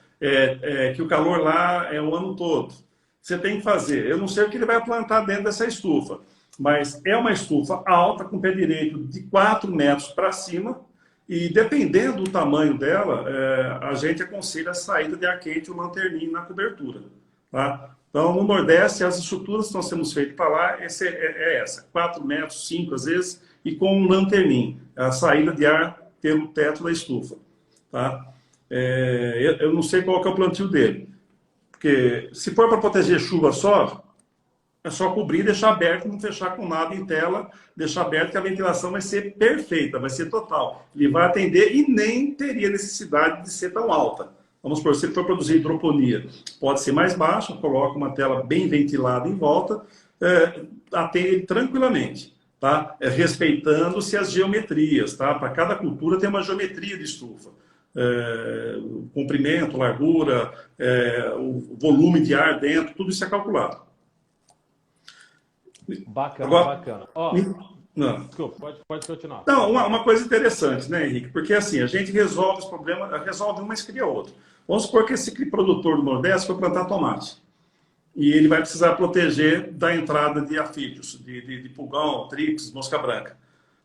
que o calor lá é o ano todo. Você tem que fazer, eu não sei o que ele vai plantar dentro dessa estufa, mas é uma estufa alta, com pé direito de 4 metros para cima, e dependendo do tamanho dela, a gente aconselha a saída de ar quente e o lanterninho na cobertura. Tá? Então, no Nordeste, as estruturas que nós temos feito para lá essa, 4 metros, 5 às vezes, e com um lanterninho, a saída de ar pelo teto da estufa. Tá? Eu não sei qual que é o plantio dele, porque se for para proteger chuva só, é só cobrir, deixar aberto, não fechar com nada em tela, deixar aberto que a ventilação vai ser perfeita, vai ser total. Ele vai atender e nem teria necessidade de ser tão alta. Vamos supor, se ele for produzir hidroponia, pode ser mais baixa, coloca uma tela bem ventilada em volta, atende ele tranquilamente, tá? Respeitando-se as geometrias, tá? Para cada cultura tem uma geometria de estufa. O comprimento, largura, o volume de ar dentro, tudo isso é calculado. Bacana, Agora, bacana. Ó, não. desculpa, pode continuar. Não, uma coisa interessante, né, Henrique? Porque assim, a gente resolve os problemas, resolve uma e cria outro. Vamos supor que esse produtor do Nordeste foi plantar tomate. E ele vai precisar proteger da entrada de afídeos, de pulgão, trips, mosca branca.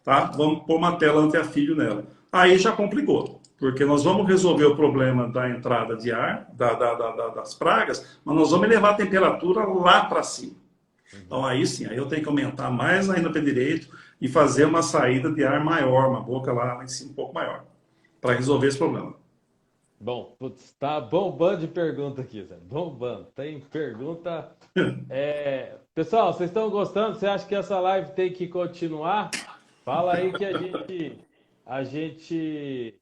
Tá? Vamos pôr uma tela anti-afídeo nela. Aí já complicou, porque nós vamos resolver o problema da entrada de ar, das pragas, mas nós vamos elevar a temperatura lá para cima. Então aí sim, aí eu tenho que aumentar mais ainda o pé direito e fazer uma saída de ar maior, uma boca lá em cima um pouco maior, para resolver esse problema. Bom, putz, tá bombando de pergunta aqui, Zé. Bombando. Tem pergunta. Pessoal, vocês estão gostando? Você acha que essa live tem que continuar? Fala aí que a gente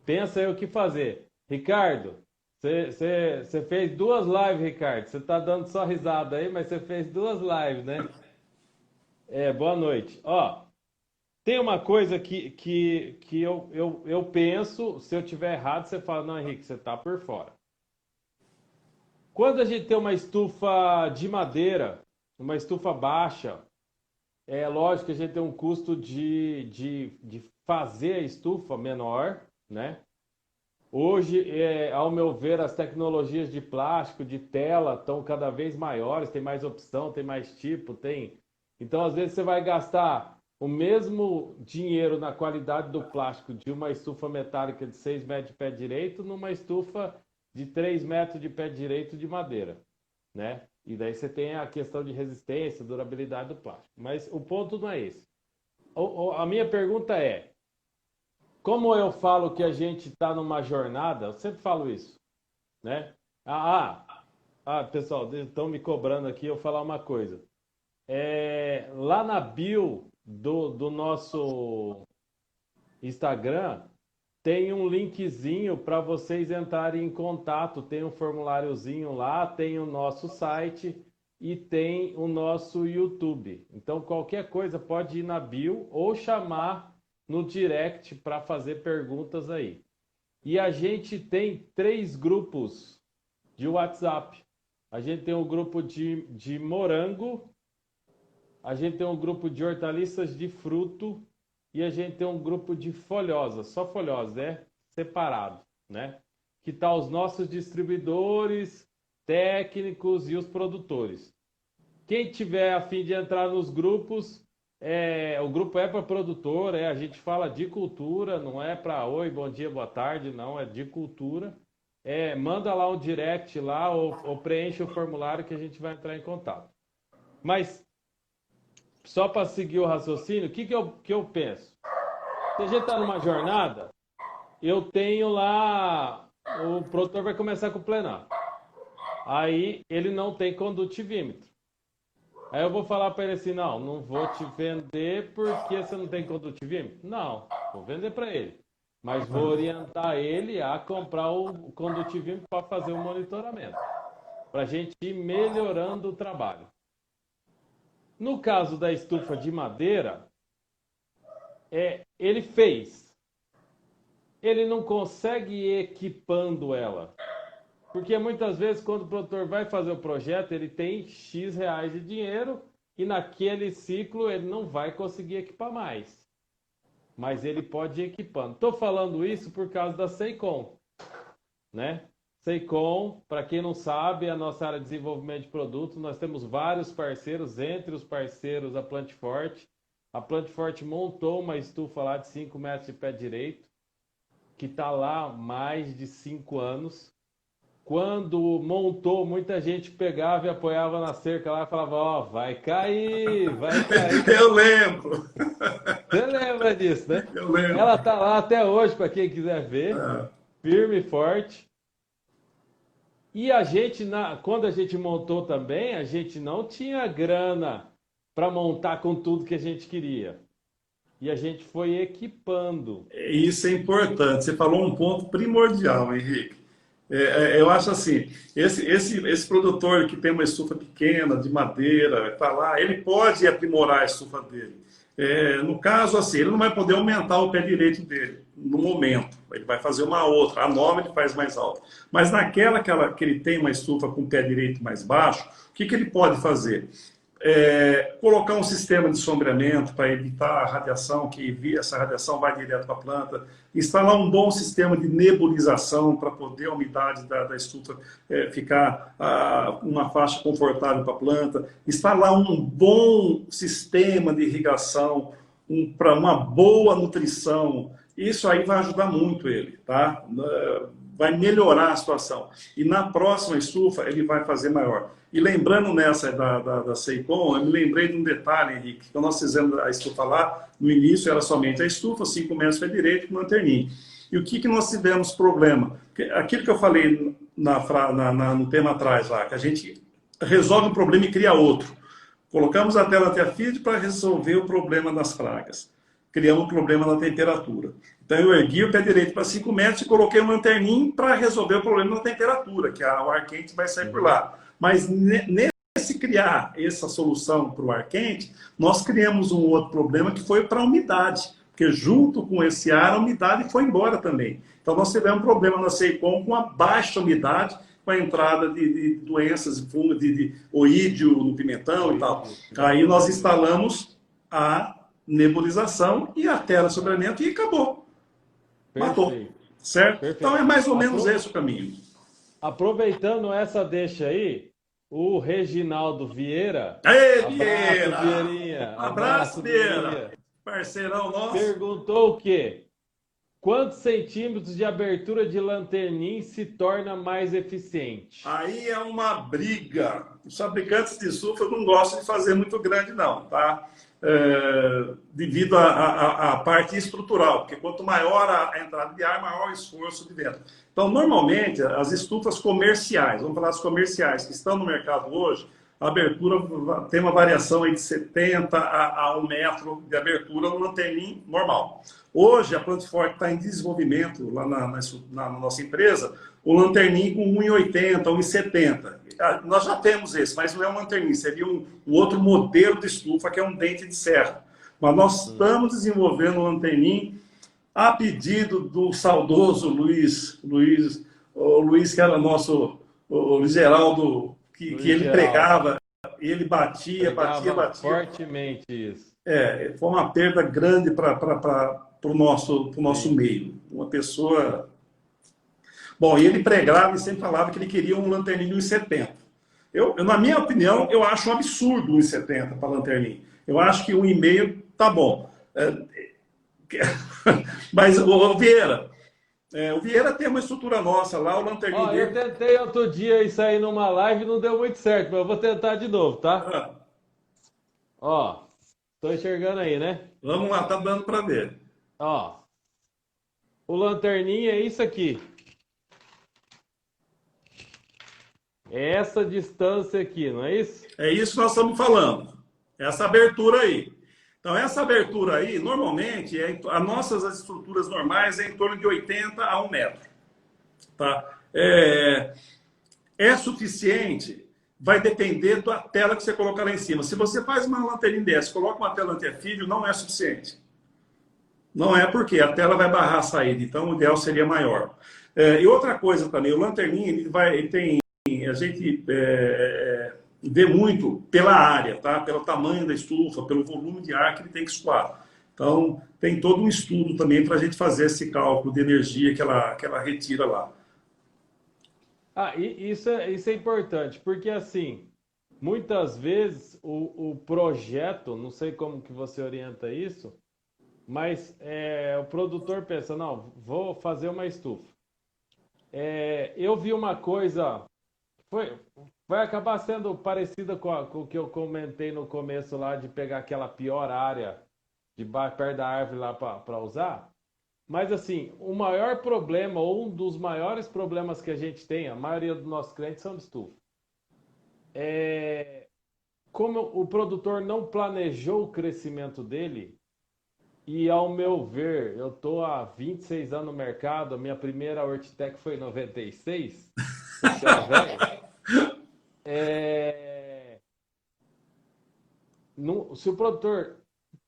pensa aí o que fazer. Ricardo, você fez 2 lives, Ricardo. Você tá dando só risada aí, mas você fez 2 lives, né? Boa noite. Ó, tem uma coisa que eu penso, se eu tiver errado, você fala, não, Henrique, você tá por fora. Quando a gente tem uma estufa de madeira, uma estufa baixa, é lógico que a gente tem um custo de fazer a estufa menor, né? Hoje, ao meu ver, as tecnologias de plástico, de tela, estão cada vez maiores, tem mais opção, tem mais tipo, tem... Então, às vezes, você vai gastar o mesmo dinheiro na qualidade do plástico de uma estufa metálica de 6 metros de pé direito numa estufa de 3 metros de pé direito de madeira, né? E daí você tem a questão de resistência, durabilidade do plástico. Mas o ponto não é esse. A minha pergunta é, como eu falo que a gente está numa jornada, eu sempre falo isso, né? Pessoal, estão me cobrando aqui eu falar uma coisa. Lá na bio do nosso Instagram tem um linkzinho para vocês entrarem em contato. Tem um formuláriozinho lá, tem o nosso site e tem o nosso YouTube. Então, qualquer coisa pode ir na bio ou chamar no direct para fazer perguntas aí. E a gente tem 3 grupos de WhatsApp. A gente tem um grupo de morango, a gente tem um grupo de hortaliças de fruto e a gente tem um grupo de folhosas, só folhosas, né? Separado, né? Que tá os nossos distribuidores, técnicos e os produtores. Quem tiver a fim de entrar nos grupos, o grupo é para produtor, a gente fala de cultura, não é para oi, bom dia, boa tarde, não, é de cultura. Manda lá um direct lá ou preenche o formulário que a gente vai entrar em contato. Mas só para seguir o raciocínio, o que eu penso? Se a gente está numa jornada, eu tenho lá, o produtor vai começar com o plenar. Aí ele não tem condutivímetro. Aí eu vou falar para ele assim, não vou te vender porque você não tem condutivímetro? Não, vou vender para ele. Mas vou orientar ele a comprar o condutivímetro para fazer o monitoramento. Para a gente ir melhorando o trabalho. No caso da estufa de madeira, ele fez. Ele não consegue ir equipando ela. Porque muitas vezes, quando o produtor vai fazer o projeto, ele tem X reais de dinheiro e naquele ciclo ele não vai conseguir equipar mais. Mas ele pode ir equipando. Estou falando isso por causa da Seicon, né? Seicon, para quem não sabe, é a nossa área de desenvolvimento de produtos. Nós temos vários parceiros, entre os parceiros a Plant Forte. A Plant Forte montou uma estufa lá de 5 metros de pé direito, que está lá há mais de 5 anos. quando montou, muita gente pegava e apoiava na cerca lá e falava, ó, vai cair, vai cair. Eu lembro, Você lembra disso, né? eu lembro. Ela tá lá até hoje, para quem quiser ver, Ah, firme e forte. E a gente, quando a gente montou também, a gente não tinha grana para montar com tudo que a gente queria. E a gente foi equipando. isso é importante. Você falou um ponto primordial, Henrique. Eu acho assim, esse produtor que tem uma estufa pequena, de madeira, tá lá, ele pode aprimorar a estufa dele. No caso, assim, ele não vai poder aumentar o pé direito dele no momento. Ele vai fazer uma outra. A nova ele faz mais alta. Mas naquela que ele tem uma estufa com o pé direito mais baixo, o que ele pode fazer? Colocar um sistema de sombreamento para evitar a radiação, que essa radiação vai direto para a planta, instalar um bom sistema de nebulização para poder a umidade da estufa ficar uma faixa confortável para a planta, instalar um bom sistema de irrigação para uma boa nutrição. Isso aí vai ajudar muito ele, tá? Vai melhorar a situação. E na próxima estufa ele vai fazer maior. E lembrando nessa da Seicon, eu me lembrei de um detalhe, Henrique, que nós fizemos a estufa lá, no início era somente a estufa, 5 metros para direito, com lanterninha. E o que nós tivemos problema? Aquilo que eu falei no tema atrás lá, que a gente resolve um problema e cria outro. Colocamos a tela TFID para resolver o problema das pragas. Criamos um problema na temperatura. Então eu ergui o pé direito para 5 metros e coloquei um lanterninho para resolver o problema da temperatura, que o ar quente vai sair por lá. Mas nesse criar essa solução para o ar quente, nós criamos um outro problema que foi para a umidade. Porque junto com esse ar, a umidade foi embora também. Então nós tivemos um problema na Seicon com a baixa umidade, com a entrada de doenças, de fungo, de oídio no pimentão e tal. Aí nós instalamos a nebulização e a tela de sombreamento e acabou. Matou. Perfeito. Certo? Perfeito. Então é mais ou menos esse o caminho. Aproveitando essa deixa aí, o Reginaldo Vieira. Aê, Vieira! Abraço, Vieirinha. Abraço, Vieira! Parceirão nosso. Perguntou o quê? Quantos centímetros de abertura de lanterninha se torna mais eficiente? Aí é uma briga. Os fabricantes de estufa não gostam de fazer muito grande, não, tá? Devido à parte estrutural, porque quanto maior a entrada de ar, maior o esforço de vento. Então, normalmente, as estufas comerciais, vamos falar das comerciais que estão no mercado hoje, a abertura tem uma variação aí de 70 a 1 metro de abertura no lanterninho normal. Hoje, a Plantforte está em desenvolvimento lá na nossa empresa, o lanterninho com 1,80, 1,70. Nós já temos esse, mas não é um lanterninho, seria um outro modelo de estufa, que é um dente de serra. Mas nós estamos desenvolvendo um lanterninho a pedido do saudoso Luiz, que era nosso, o Luiz Geraldo, que ele Geraldo. Pregava, ele batia. Fortemente isso. Foi uma perda grande para o nosso meio. Uma pessoa... Bom, e ele pregava e sempre falava que ele queria um lanterninho 1,70. Na minha opinião, eu acho um absurdo 1,70 para lanterninho. Eu acho que 1,5 tá bom. Mas, o Vieira tem uma estrutura nossa lá, o lanterninho dele... Eu tentei outro dia isso aí numa live e não deu muito certo, mas eu vou tentar de novo, tá? Tô enxergando aí, né? Vamos lá, tá dando para ver. O lanterninho é isso aqui. É essa distância aqui, não é isso? É isso que nós estamos falando. Essa abertura aí. Então, essa abertura aí, normalmente, as nossas estruturas normais é em torno de 80 a 1 metro. Tá? É suficiente, vai depender da tela que você colocar lá em cima. Se você faz uma lanterninha dessa, coloca uma tela anti-fídio, não é suficiente. Não é porque a tela vai barrar a saída, então o ideal seria maior. E outra coisa também, o lanterninha, ele tem... A gente vê muito pela área, tá? Pelo tamanho da estufa, pelo volume de ar que ele tem que escoar. Então, tem todo um estudo também para a gente fazer esse cálculo de energia que ela retira lá. Isso é importante, porque assim, muitas vezes o projeto, não sei como que você orienta isso, mas o produtor pensa, não, vou fazer uma estufa. eu vi uma coisa, foi, vai acabar sendo parecida com o que eu comentei no começo lá, de pegar aquela pior área perto da árvore lá para usar. Mas assim, o maior problema, ou um dos maiores problemas que a gente tem, a maioria dos nossos clientes são de estufa, é como o produtor não planejou o crescimento dele. E ao meu ver, eu estou há 26 anos no mercado, a minha primeira Hortitec foi em 96, tô ficando velho. É, se o produtor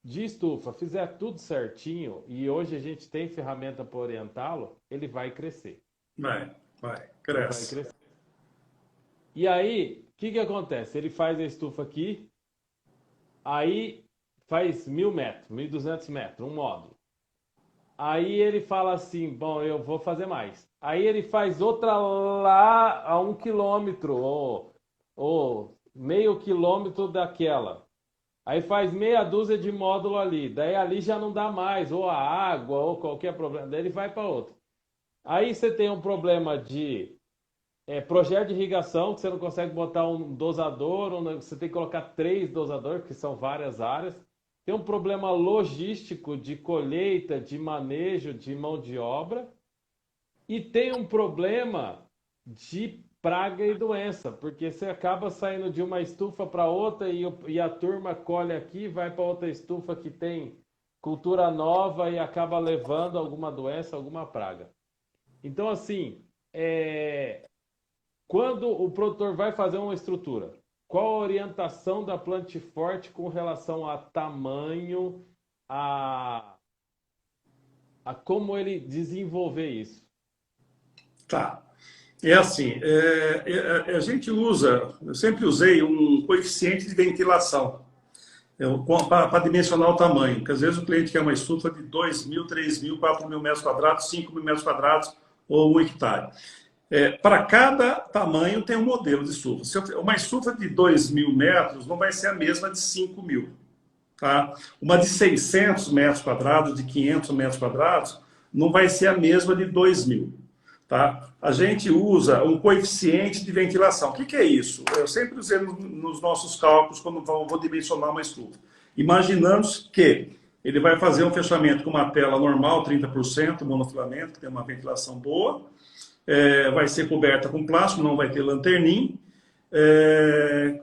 de estufa fizer tudo certinho, e hoje a gente tem ferramenta para orientá-lo, ele vai crescer. Vai, Ele vai cresce. crescer. E aí, o que acontece? Ele faz a estufa aqui, aí faz 1.000 metros, 1.200 metros, um módulo. Aí ele fala assim, bom, eu vou fazer mais. Aí ele faz outra lá a 1 quilômetro, ou meio quilômetro daquela. Aí faz meia dúzia de módulo ali. Daí ali já não dá mais, ou a água, ou qualquer problema. Daí ele vai para outro. Aí você tem um problema de projeto de irrigação, que você não consegue botar um dosador, você tem que colocar 3 dosadores, que são várias áreas. Tem um problema logístico de colheita, de manejo, de mão de obra. E tem um problema de praga e doença, porque você acaba saindo de uma estufa para outra e a turma colhe aqui, vai para outra estufa que tem cultura nova e acaba levando alguma doença, alguma praga. Então, assim, quando o produtor vai fazer uma estrutura, qual a orientação da Plantiforte com relação a tamanho, a como ele desenvolver isso? Tá. É assim, a gente usa, eu sempre usei um coeficiente de ventilação para dimensionar o tamanho, porque às vezes o cliente quer uma estufa de 2.000, 3.000, 4.000 metros quadrados, 5.000 metros quadrados ou 1 hectare. Para cada tamanho tem um modelo de estufa. Uma estufa de 2.000 metros não vai ser a mesma de 5.000. Tá? Uma de 600 metros quadrados, de 500 metros quadrados, não vai ser a mesma de 2.000. Tá? A gente usa um coeficiente de ventilação. O que é isso? Eu sempre usei nos nossos cálculos quando vou dimensionar uma estufa. Imaginamos que ele vai fazer um fechamento com uma tela normal, 30% monofilamento, que tem uma ventilação boa, vai ser coberta com plástico, não vai ter lanterninha.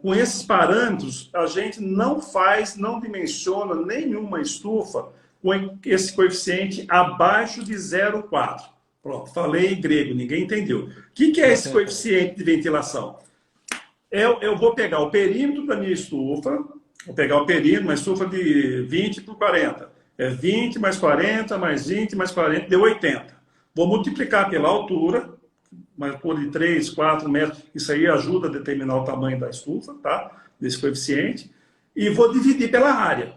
Com esses parâmetros, a gente não dimensiona nenhuma estufa com esse coeficiente abaixo de 0,4. Pronto, falei em grego, ninguém entendeu. O que é esse coeficiente de ventilação? Eu vou pegar o perímetro da minha estufa, vou pegar o perímetro, uma estufa de 20 por 40. 20 mais 40, mais 20, mais 40, deu 80. Vou multiplicar pela altura, mas por de 3, 4 metros, isso aí ajuda a determinar o tamanho da estufa, tá? Desse coeficiente, e vou dividir pela área.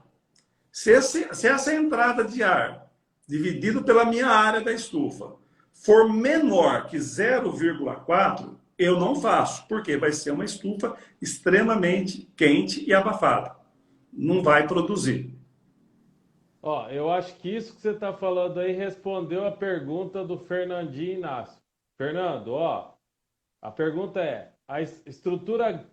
Se essa entrada de ar, dividido pela minha área da estufa, for menor que 0,4, eu não faço, porque vai ser uma estufa extremamente quente e abafada. Não vai produzir. Ó, eu acho que isso que você está falando aí respondeu a pergunta do Fernandinho Inácio. Fernando, ó, a pergunta é, a estrutura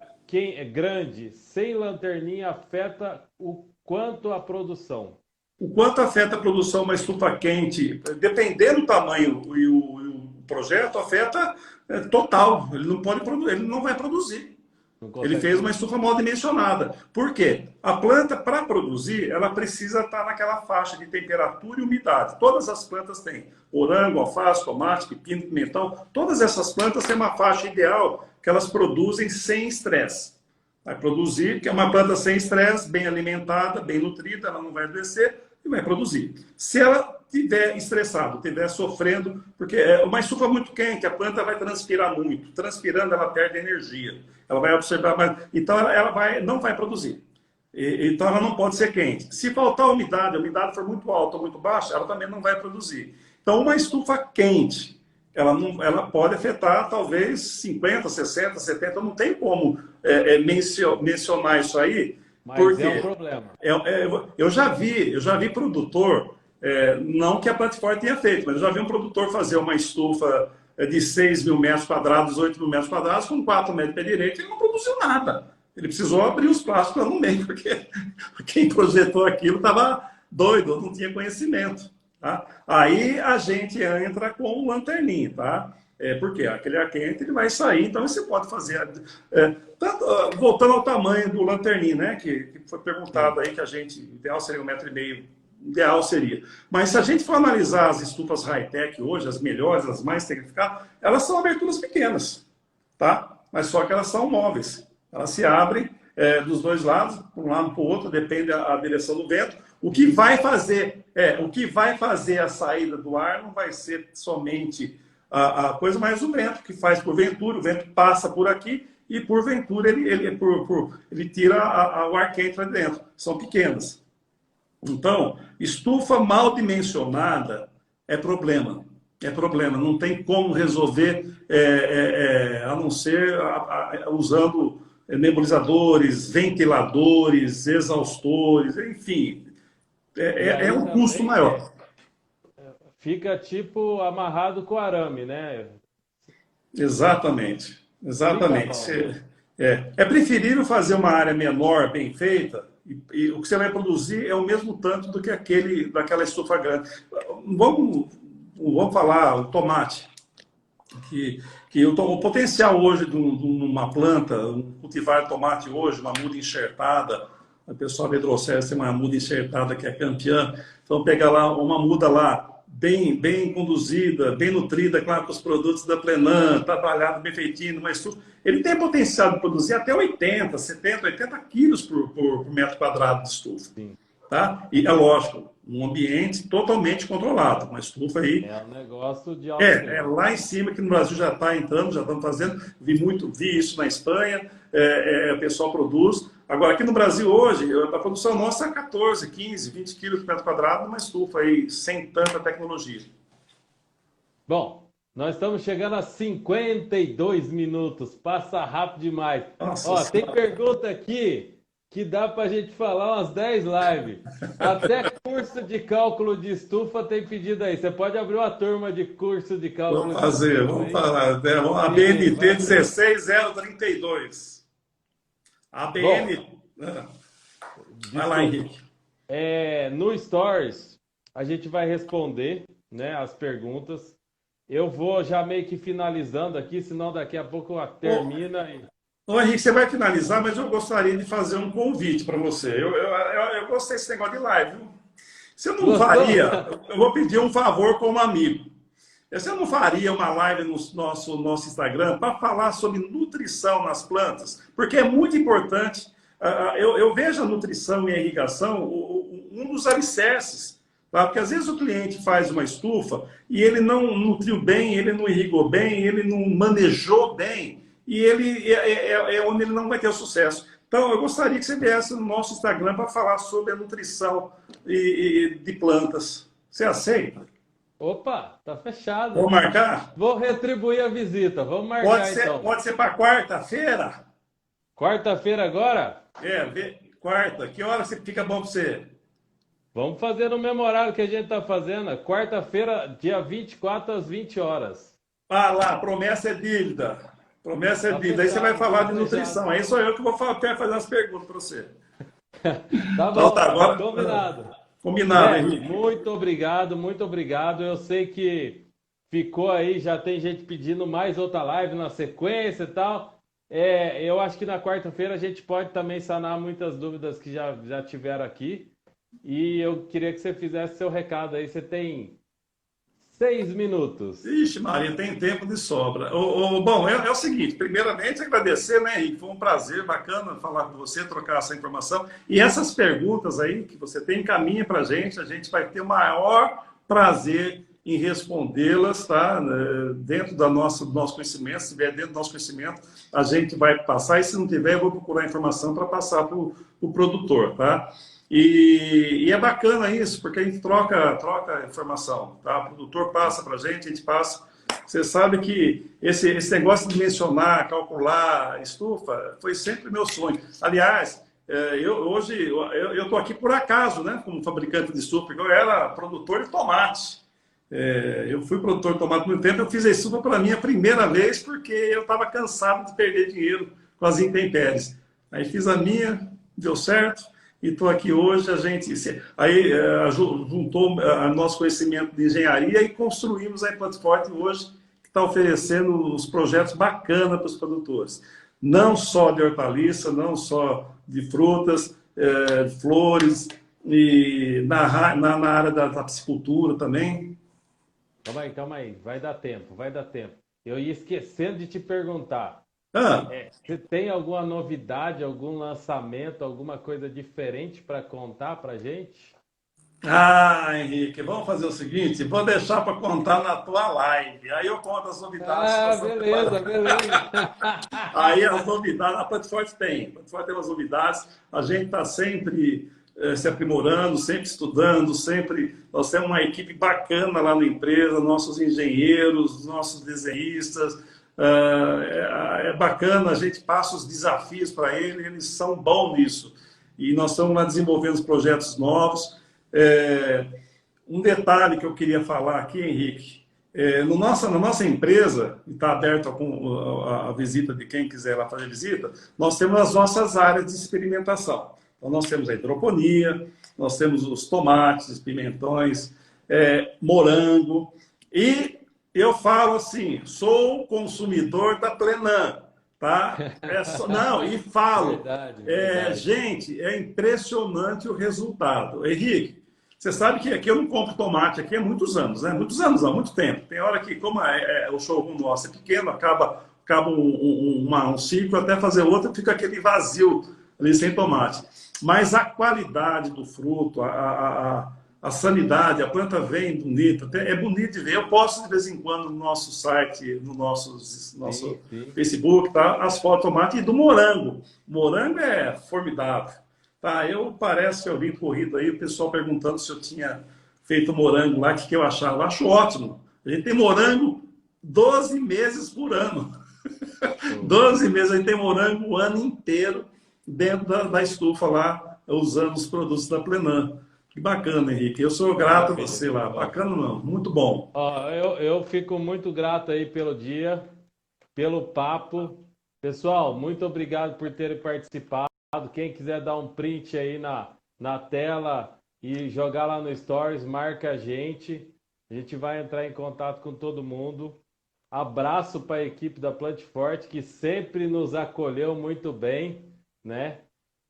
grande, sem lanterninha, afeta o quanto a produção? O quanto afeta a produção uma estufa quente, dependendo do tamanho e o projeto, afeta total. Ele não pode produzir, ele não vai produzir. Ele fez uma estufa mal dimensionada. Por quê? A planta, para produzir, ela precisa estar naquela faixa de temperatura e umidade. Todas as plantas têm. Morango, alface, tomate, pepino, pimentão. Todas essas plantas têm uma faixa ideal que elas produzem sem estresse. Vai produzir, que é uma planta sem estresse, bem alimentada, bem nutrida, ela não vai adoecer e vai produzir. Se ela estiver estressada, estiver sofrendo, porque é uma estufa muito quente, a planta vai transpirar muito. Transpirando, ela perde energia. Ela vai observar mais. Então, ela não vai produzir. Então, ela não pode ser quente. Se faltar umidade, a umidade for muito alta ou muito baixa, ela também não vai produzir. Então, uma estufa quente, ela pode afetar talvez 50, 60, 70, não tem como mencionar isso aí. Mas porque é um problema. Eu já vi produtor, não que a Plantiforte tenha feito, mas eu já vi um produtor fazer uma estufa de 6 mil metros quadrados, 8 mil metros quadrados, com 4 metros de pé direito, ele não produziu nada. Ele precisou abrir os plásticos lá no meio, porque quem projetou aquilo estava doido, não tinha conhecimento. Tá? Aí a gente entra com o lanterninho, tá? Porque aquele ar quente ele vai sair, então você pode fazer. Voltando ao tamanho do lanterninho, né? Que foi perguntado aí que a gente, ideal seria 1,5 m, ideal seria. Mas se a gente for analisar as estufas high-tech hoje, as melhores, as mais tecnificadas, elas são aberturas pequenas, tá? Mas só que elas são móveis. Elas se abrem dos dois lados, para um lado para o outro, depende da direção do vento. O que vai fazer a saída do ar não vai ser somente a coisa, mas o vento, que faz porventura, o vento passa por aqui e porventura ele tira o ar quente lá dentro. São pequenas. Então, estufa mal dimensionada é problema. É problema. Não tem como resolver a não ser usando nebulizadores, ventiladores, exaustores, enfim. É um custo maior. Fica tipo amarrado com arame, né? Exatamente. Exatamente. É preferível fazer uma área menor, bem feita, e o que você vai produzir é o mesmo tanto do que daquela estufa grande. Vamos falar o tomate. O potencial hoje de uma planta, um cultivar de tomate hoje, uma muda enxertada, a pessoa da Hidroceres tem uma muda enxertada que é campeã, então pegar lá uma muda lá, bem conduzida, bem nutrida, claro, com os produtos da Plenan, trabalhado bem feitinho, mas ele tem potencial de produzir até 80, 70, 80 quilos por metro quadrado de estufa. Sim. Tá? E é lógico, um ambiente totalmente controlado, uma estufa aí... É um negócio de alto lá em cima, que no Brasil já está entrando, já estamos fazendo, vi isso na Espanha, o pessoal produz. Agora, aqui no Brasil hoje, a produção nossa é 14, 15, 20 quilos por metro quadrado, uma estufa aí, sem tanta tecnologia. Bom, nós estamos chegando a 52 minutos, passa rápido demais. Nossa, tem pergunta aqui que dá para a gente falar umas 10 lives. Até curso de cálculo de estufa tem pedido aí. Você pode abrir uma turma de curso de cálculo de estufa. Vamos falar. A BNT 16032. A BN... Vai lá, Henrique. No Stories, a gente vai responder, né, as perguntas. Eu vou já meio que finalizando aqui, senão daqui a pouco termina e... Ô, Henrique, você vai finalizar, mas eu gostaria de fazer um convite para você. Eu gostei desse negócio de live, viu? Você não faria... Eu vou pedir um favor como amigo. Você não faria uma live no nosso Instagram para falar sobre nutrição nas plantas? Porque é muito importante. Eu vejo a nutrição e a irrigação um dos alicerces. Tá? Porque às vezes o cliente faz uma estufa e ele não nutriu bem, ele não irrigou bem, ele não manejou bem. E ele é onde ele não vai ter o sucesso. Então, eu gostaria que você viesse no nosso Instagram para falar sobre a nutrição de plantas. Você aceita? Opa, tá fechado. Vou marcar? Vou retribuir a visita. Vamos marcar, então. Pode ser para quarta-feira? Quarta-feira agora? Quarta. Que hora fica bom para você? Vamos fazer no mesmo horário que a gente está fazendo. Quarta-feira, dia 24 às 20 horas. Ah lá, promessa é dívida. Promessa é dívida. Aí você vai falar de nutrição. Aí sou eu que vou fazer as perguntas para você. Tá bom, então, agora... combinado. Combinado, Henrique. Muito obrigado, muito obrigado. Eu sei que ficou aí, já tem gente pedindo mais outra live na sequência e tal. Eu acho que na quarta-feira a gente pode também sanar muitas dúvidas que já tiveram aqui. E eu queria que você fizesse seu recado aí. Você tem 6 minutos. Ixi, Maria, tem tempo de sobra. Bom, é o seguinte, primeiramente agradecer, né, Henrique? Foi um prazer, bacana falar com você, trocar essa informação. E essas perguntas aí que você tem, encaminha para a gente vai ter o maior prazer em respondê-las, tá? Dentro do nosso conhecimento, se estiver dentro do nosso conhecimento, a gente vai passar, e se não tiver, eu vou procurar informação para passar para o produtor, tá? E é bacana isso, porque a gente troca informação, tá? O produtor passa para a gente passa. Você sabe que esse negócio de mencionar, calcular estufa, foi sempre meu sonho. Aliás, hoje eu estou aqui por acaso, né? Como fabricante de estufa, porque eu era produtor de tomate. Eu fui produtor de tomate há muito tempo, eu fiz isso pela minha primeira vez, porque eu estava cansado de perder dinheiro com as intempéries. Aí fiz a minha, deu certo, e estou aqui hoje. A gente aí juntou nosso conhecimento de engenharia e construímos a Planta Forte hoje, que está oferecendo os projetos bacanas para os produtores. Não só de hortaliça, não só de frutas, flores, e na área da piscicultura também. Calma aí, vai dar tempo, vai dar tempo. Eu ia esquecendo de te perguntar. Ah, Você tem alguma novidade, algum lançamento, alguma coisa diferente para contar para gente? Henrique, vamos fazer o seguinte, vou deixar para contar na tua live. Aí eu conto as novidades. Ah, beleza, beleza. Aí as novidades, a Planta Forte tem. A Planta Forte tem umas novidades. A gente está sempre se aprimorando, sempre estudando, sempre. Nós temos uma equipe bacana lá na empresa, nossos engenheiros, nossos desenhistas. É bacana, a gente passa os desafios para eles, eles são bons nisso. E nós estamos lá desenvolvendo projetos novos. Um detalhe que eu queria falar aqui, Henrique, na nossa empresa, e está aberto a visita de quem quiser lá fazer visita, nós temos as nossas áreas de experimentação. Então, nós temos a hidroponia, nós temos os tomates, pimentões, morango, e eu falo assim, sou consumidor da Plenan, tá? Não, e falo, Verdade. gente, é impressionante o resultado. Henrique, você sabe que aqui eu não compro tomate aqui há muitos anos, né? Muitos anos, há muito tempo. Tem hora que, como o showroom nosso é pequeno, acaba um ciclo, até fazer outro, fica aquele vazio ali sem tomate. Mas a qualidade do fruto, a sanidade, a planta vem bonita, é bonito de ver. Eu posto de vez em quando no nosso site, no nosso Sim. Facebook, tá? As fotos de tomate e do morango. O morango é formidável. Tá, parece que eu vi corrido aí, o pessoal perguntando se eu tinha feito morango lá, o que eu achava. Eu acho ótimo. A gente tem morango 12 meses por ano. 12 meses, a gente tem morango o ano inteiro dentro da estufa lá, usando os produtos da Plenan. Que bacana, Henrique. Eu sou grato a você lá. Bacana não, muito bom. Eu fico muito grato aí pelo dia, pelo papo. Pessoal, muito obrigado por terem participado. Quem quiser dar um print aí na tela e jogar lá no Stories, marca a gente. A gente vai entrar em contato com todo mundo. Abraço para a equipe da Planta Forte, que sempre nos acolheu muito bem, né?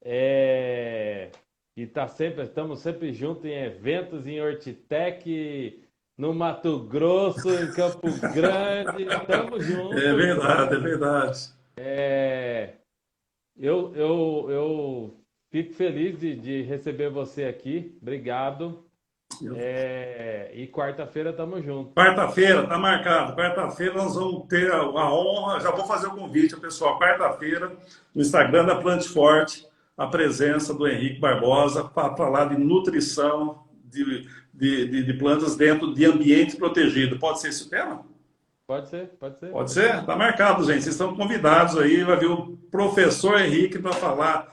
E estamos sempre juntos em eventos, em Hortitec, no Mato Grosso, em Campo Grande. Estamos juntos. É verdade, é verdade. Eu fico feliz de receber você aqui. Obrigado. E quarta-feira estamos juntos. Quarta-feira, tá marcado. Quarta-feira nós vamos ter a honra. Já vou fazer o convite, pessoal. Quarta-feira, no Instagram da Planta Forte, a presença do Henrique Barbosa para falar de nutrição de plantas dentro de ambiente protegido. Pode ser esse o tema? Pode ser, pode ser. Pode ser? Tá marcado, gente. Vocês estão convidados aí. Vai vir o professor Henrique para falar